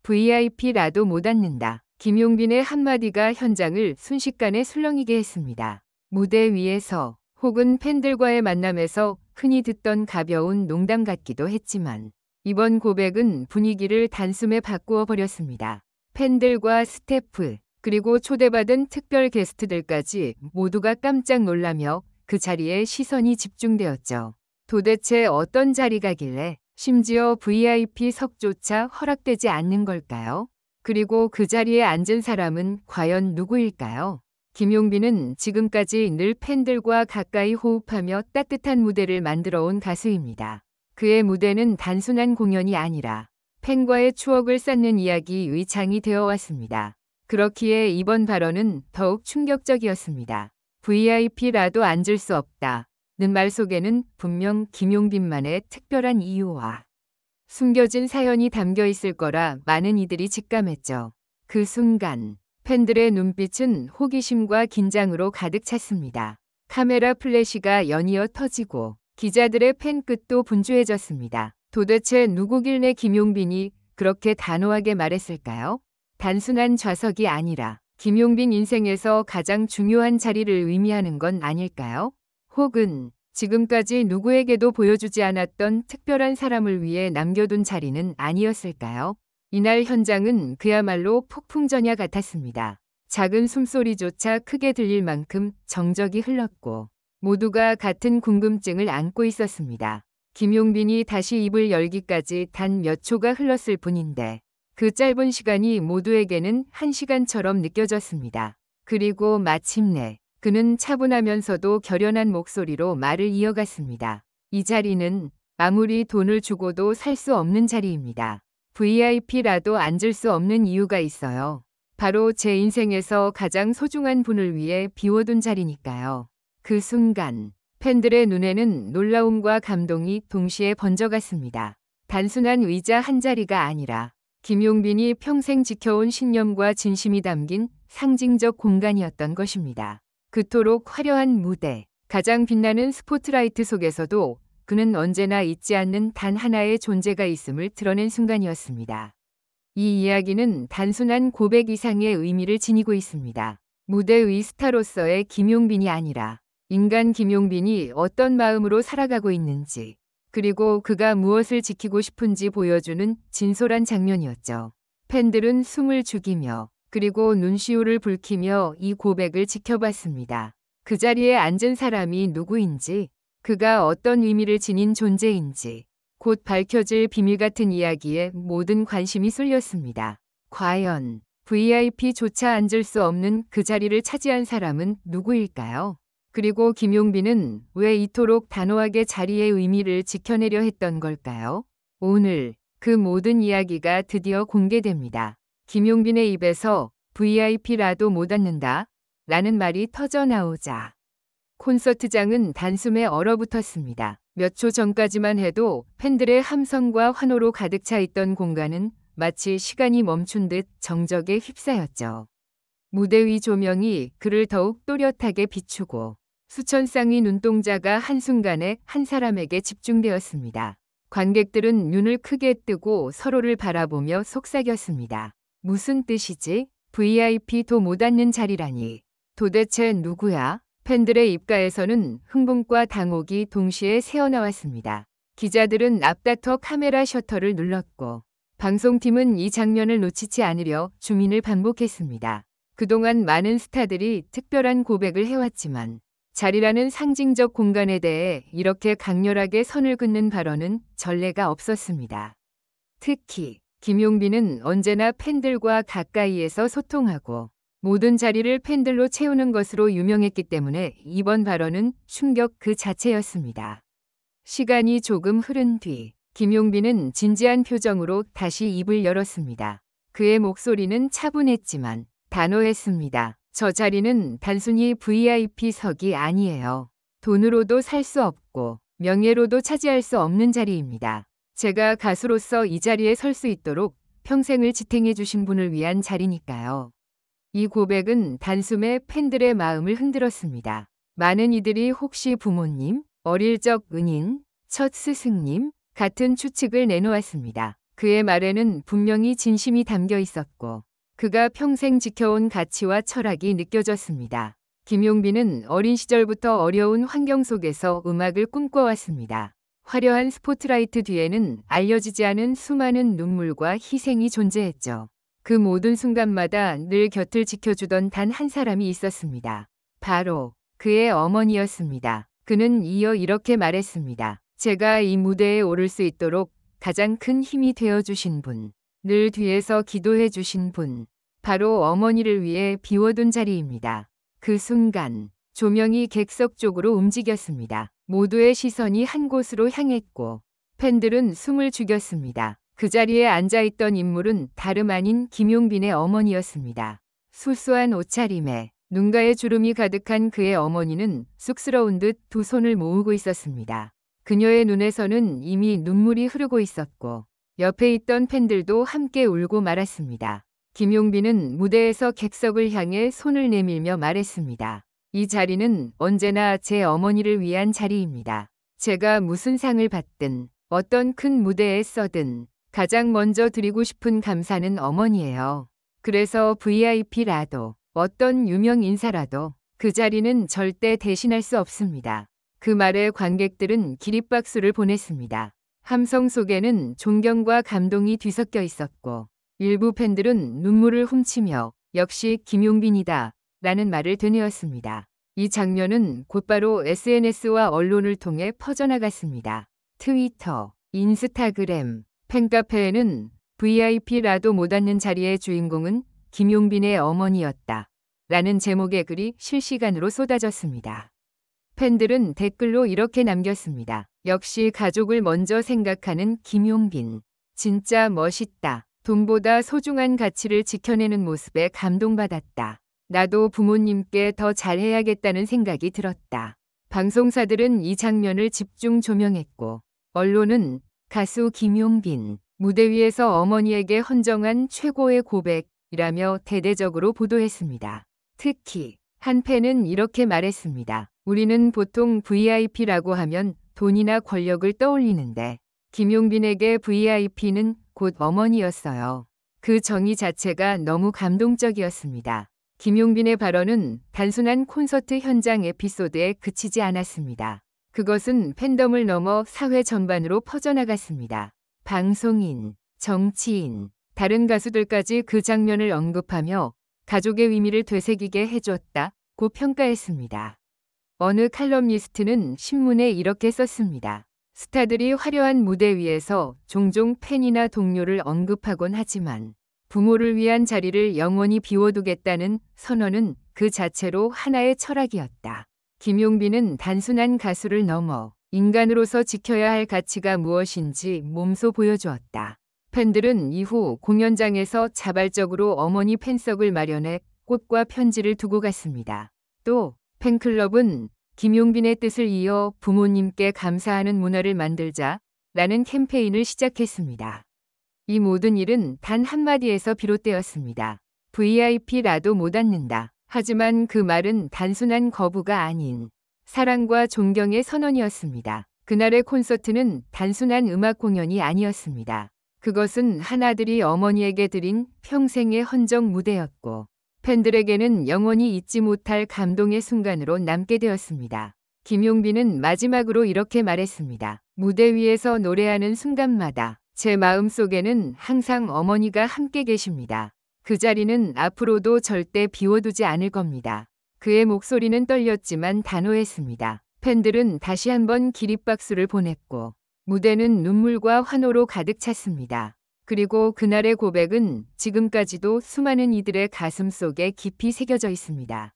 VIP라도 못 앉는다. 김용빈의 한마디가 현장을 순식간에 술렁이게 했습니다. 무대 위에서 혹은 팬들과의 만남에서 흔히 듣던 가벼운 농담 같기도 했지만 이번 고백은 분위기를 단숨에 바꾸어 버렸습니다. 팬들과 스태프 그리고 초대받은 특별 게스트들까지 모두가 깜짝 놀라며 그 자리에 시선이 집중되었죠. 도대체 어떤 자리가길래 심지어 VIP석조차 허락되지 않는 걸까요? 그리고 그 자리에 앉은 사람은 과연 누구일까요? 김용빈은 지금까지 늘 팬들과 가까이 호흡하며 따뜻한 무대를 만들어온 가수입니다. 그의 무대는 단순한 공연이 아니라 팬과의 추억을 쌓는 이야기의 장이 되어 왔습니다. 그렇기에 이번 발언은 더욱 충격적이었습니다. VIP라도 앉을 수 없다. 는 말 속에는 분명 김용빈만의 특별한 이유와 숨겨진 사연이 담겨 있을 거라 많은 이들이 직감했죠. 그 순간 팬들의 눈빛은 호기심과 긴장으로 가득 찼습니다. 카메라 플래시가 연이어 터지고 기자들의 팬끝도 분주해졌습니다. 도대체 누구길래 김용빈이 그렇게 단호하게 말했을까요? 단순한 좌석이 아니라 김용빈 인생에서 가장 중요한 자리를 의미하는 건 아닐까요? 혹은 지금까지 누구에게도 보여주지 않았던 특별한 사람을 위해 남겨둔 자리는 아니었을까요? 이날 현장은 그야말로 폭풍전야 같았습니다. 작은 숨소리조차 크게 들릴 만큼 정적이 흘렀고 모두가 같은 궁금증을 안고 있었습니다. 김용빈이 다시 입을 열기까지 단 몇 초가 흘렀을 뿐인데 그 짧은 시간이 모두에게는 한 시간처럼 느껴졌습니다. 그리고 마침내 그는 차분하면서도 결연한 목소리로 말을 이어갔습니다. 이 자리는 아무리 돈을 주고도 살 수 없는 자리입니다. VIP라도 앉을 수 없는 이유가 있어요. 바로 제 인생에서 가장 소중한 분을 위해 비워둔 자리니까요. 그 순간 팬들의 눈에는 놀라움과 감동이 동시에 번져갔습니다. 단순한 의자 한 자리가 아니라 김용빈이 평생 지켜온 신념과 진심이 담긴 상징적 공간이었던 것입니다. 그토록 화려한 무대, 가장 빛나는 스포트라이트 속에서도 그는 언제나 잊지 않는 단 하나의 존재가 있음을 드러낸 순간이었습니다. 이 이야기는 단순한 고백 이상의 의미를 지니고 있습니다. 무대의 스타로서의 김용빈이 아니라 인간 김용빈이 어떤 마음으로 살아가고 있는지, 그리고 그가 무엇을 지키고 싶은지 보여주는 진솔한 장면이었죠. 팬들은 숨을 죽이며 그리고 눈시울을 붉히며 이 고백을 지켜봤습니다. 그 자리에 앉은 사람이 누구인지, 그가 어떤 의미를 지닌 존재인지, 곧 밝혀질 비밀 같은 이야기에 모든 관심이 쏠렸습니다. 과연 VIP조차 앉을 수 없는 그 자리를 차지한 사람은 누구일까요? 그리고 김용빈은 왜 이토록 단호하게 자리의 의미를 지켜내려 했던 걸까요? 오늘 그 모든 이야기가 드디어 공개됩니다. 김용빈의 입에서 VIP라도 못 앉는다 라는 말이 터져나오자 콘서트장은 단숨에 얼어붙었습니다. 몇 초 전까지만 해도 팬들의 함성과 환호로 가득 차 있던 공간은 마치 시간이 멈춘 듯 정적에 휩싸였죠. 무대 위 조명이 그를 더욱 또렷하게 비추고 수천 쌍의 눈동자가 한순간에 한 사람에게 집중되었습니다. 관객들은 눈을 크게 뜨고 서로를 바라보며 속삭였습니다. 무슨 뜻이지? VIP도 못 앉는 자리라니. 도대체 누구야? 팬들의 입가에서는 흥분과 당혹이 동시에 새어나왔습니다. 기자들은 앞다퉈 카메라 셔터를 눌렀고 방송팀은 이 장면을 놓치지 않으려 주민을 반복했습니다. 그동안 많은 스타들이 특별한 고백을 해왔지만 자리라는 상징적 공간에 대해 이렇게 강렬하게 선을 긋는 발언은 전례가 없었습니다. 특히 김용빈은 언제나 팬들과 가까이에서 소통하고 모든 자리를 팬들로 채우는 것으로 유명했기 때문에 이번 발언은 충격 그 자체였습니다. 시간이 조금 흐른 뒤 김용빈은 진지한 표정으로 다시 입을 열었습니다. 그의 목소리는 차분했지만 단호했습니다. 저 자리는 단순히 VIP석이 아니에요. 돈으로도 살 수 없고 명예로도 차지할 수 없는 자리입니다. 제가 가수로서 이 자리에 설 수 있도록 평생을 지탱해 주신 분을 위한 자리니까요. 이 고백은 단숨에 팬들의 마음을 흔들었습니다. 많은 이들이 혹시 부모님, 어릴 적 은인, 첫 스승님 같은 추측을 내놓았습니다. 그의 말에는 분명히 진심이 담겨 있었고 그가 평생 지켜온 가치와 철학이 느껴졌습니다. 김용빈은 어린 시절부터 어려운 환경 속에서 음악을 꿈꿔왔습니다. 화려한 스포트라이트 뒤에는 알려지지 않은 수많은 눈물과 희생이 존재했죠. 그 모든 순간마다 늘 곁을 지켜주던 단 한 사람이 있었습니다. 바로 그의 어머니였습니다. 그는 이어 이렇게 말했습니다. 제가 이 무대에 오를 수 있도록 가장 큰 힘이 되어주신 분, 늘 뒤에서 기도해 주신 분, 바로 어머니를 위해 비워둔 자리입니다. 그 순간 조명이 객석 쪽으로 움직였습니다. 모두의 시선이 한 곳으로 향했고 팬들은 숨을 죽였습니다. 그 자리에 앉아있던 인물은 다름 아닌 김용빈의 어머니였습니다. 수수한 옷차림에 눈가에 주름이 가득한 그의 어머니는 쑥스러운 듯 두 손을 모으고 있었습니다. 그녀의 눈에서는 이미 눈물이 흐르고 있었고 옆에 있던 팬들도 함께 울고 말았습니다. 김용빈은 무대에서 객석을 향해 손을 내밀며 말했습니다. 이 자리는 언제나 제 어머니를 위한 자리입니다. 제가 무슨 상을 받든 어떤 큰 무대에 서든 가장 먼저 드리고 싶은 감사는 어머니예요. 그래서 VIP라도 어떤 유명 인사라도 그 자리는 절대 대신할 수 없습니다. 그 말에 관객들은 기립박수를 보냈습니다. 함성 속에는 존경과 감동이 뒤섞여 있었고 일부 팬들은 눈물을 훔치며 역시 김용빈이다 라는 말을 되뇌었습니다. 이 장면은 곧바로 SNS와 언론을 통해 퍼져나갔습니다. 트위터, 인스타그램, 팬카페에는 VIP라도 못 앉는 자리의 주인공은 김용빈의 어머니였다 라는 제목의 글이 실시간으로 쏟아졌습니다. 팬들은 댓글로 이렇게 남겼습니다. 역시 가족을 먼저 생각하는 김용빈. 진짜 멋있다. 돈보다 소중한 가치를 지켜내는 모습에 감동받았다. 나도 부모님께 더 잘해야겠다는 생각이 들었다. 방송사들은 이 장면을 집중 조명했고 언론은 가수 김용빈 무대 위에서 어머니에게 헌정한 최고의 고백이라며 대대적으로 보도했습니다. 특히 한 팬은 이렇게 말했습니다. 우리는 보통 VIP라고 하면 돈이나 권력을 떠올리는데 김용빈에게 VIP는 곧 어머니였어요. 그 정의 자체가 너무 감동적이었습니다. 김용빈의 발언은 단순한 콘서트 현장 에피소드에 그치지 않았습니다. 그것은 팬덤을 넘어 사회 전반으로 퍼져나갔습니다. 방송인, 정치인, 다른 가수들까지 그 장면을 언급하며 가족의 의미를 되새기게 해줬다고 평가했습니다. 어느 칼럼니스트는 신문에 이렇게 썼습니다. 스타들이 화려한 무대 위에서 종종 팬이나 동료를 언급하곤 하지만 부모를 위한 자리를 영원히 비워두겠다는 선언은 그 자체로 하나의 철학이었다. 김용빈은 단순한 가수를 넘어 인간으로서 지켜야 할 가치가 무엇인지 몸소 보여주었다. 팬들은 이후 공연장에서 자발적으로 어머니 팬석을 마련해 꽃과 편지를 두고 갔습니다. 또 팬클럽은 김용빈의 뜻을 이어 부모님께 감사하는 문화를 만들자라는 캠페인을 시작했습니다. 이 모든 일은 단 한마디에서 비롯되었습니다. VIP라도 못 앉는다. 하지만 그 말은 단순한 거부가 아닌 사랑과 존경의 선언이었습니다. 그날의 콘서트는 단순한 음악 공연이 아니었습니다. 그것은 하나들이 어머니에게 드린 평생의 헌정 무대였고 팬들에게는 영원히 잊지 못할 감동의 순간으로 남게 되었습니다. 김용빈은 마지막으로 이렇게 말했습니다. 무대 위에서 노래하는 순간마다 제 마음속에는 항상 어머니가 함께 계십니다. 그 자리는 앞으로도 절대 비워두지 않을 겁니다. 그의 목소리는 떨렸지만 단호했습니다. 팬들은 다시 한번 기립박수를 보냈고 무대는 눈물과 환호로 가득 찼습니다. 그리고 그날의 고백은 지금까지도 수많은 이들의 가슴 속에 깊이 새겨져 있습니다.